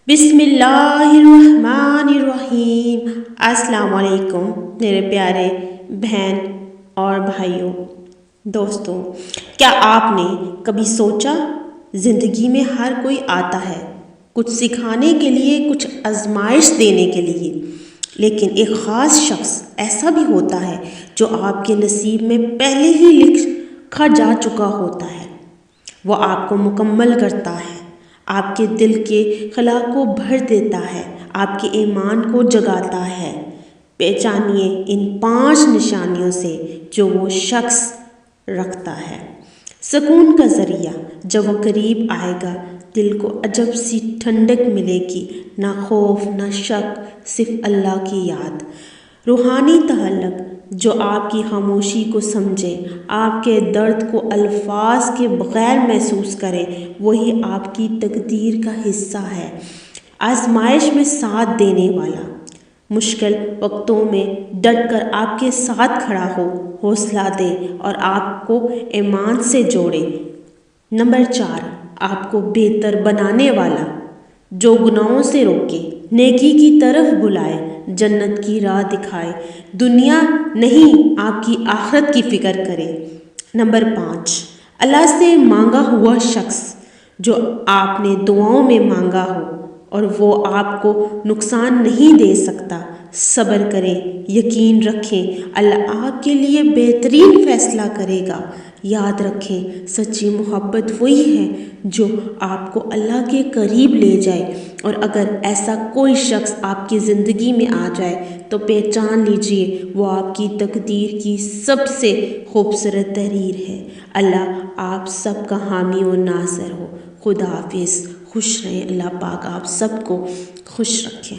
بسم اللہ الرحمن الرحیم۔ السلام علیکم میرے پیارے بہن اور بھائیوں، دوستوں، کیا آپ نے کبھی سوچا زندگی میں ہر کوئی آتا ہے کچھ سکھانے کے لیے، کچھ آزمائش دینے کے لیے، لیکن ایک خاص شخص ایسا بھی ہوتا ہے جو آپ کے نصیب میں پہلے ہی لکھا جا چکا ہوتا ہے۔ وہ آپ کو مکمل کرتا ہے، آپ کے دل کے خلا کو بھر دیتا ہے، آپ کے ایمان کو جگاتا ہے۔ پہچانیے ان 5 نشانیوں سے جو وہ شخص رکھتا ہے۔ سکون کا ذریعہ، جب وہ قریب آئے گا دل کو عجب سی ٹھنڈک ملے گی، نہ خوف نہ شک، صرف اللہ کی یاد۔ روحانی تعلق، جو آپ کی خاموشی کو سمجھے، آپ کے درد کو الفاظ کے بغیر محسوس کرے، وہی آپ کی تقدیر کا حصہ ہے۔ آزمائش میں ساتھ دینے والا، مشکل وقتوں میں ڈٹ کر آپ کے ساتھ کھڑا ہو، حوصلہ دے اور آپ کو ایمان سے جوڑے۔ نمبر 4، آپ کو بہتر بنانے والا، جو گناہوں سے روکے، نیکی کی طرف بلائے، جنت کی راہ دکھائے، دنیا نہیں آپ کی آخرت کی فکر کرے۔ نمبر 5، اللہ سے مانگا ہوا شخص، جو آپ نے دعاؤں میں مانگا ہو اور وہ آپ کو نقصان نہیں دے سکتا۔ صبر کریں، یقین رکھیں، اللہ آپ کے لیے بہترین فیصلہ کرے گا۔ یاد رکھیں، سچی محبت وہی ہے جو آپ کو اللہ کے قریب لے جائے، اور اگر ایسا کوئی شخص آپ کی زندگی میں آ جائے تو پہچان لیجئے وہ آپ کی تقدیر کی سب سے خوبصورت تحریر ہے۔ اللہ آپ سب کا حامی و ناصر ہو۔ خدا حافظ، خوش رہیں، اللہ پاک آپ سب کو خوش رکھیں۔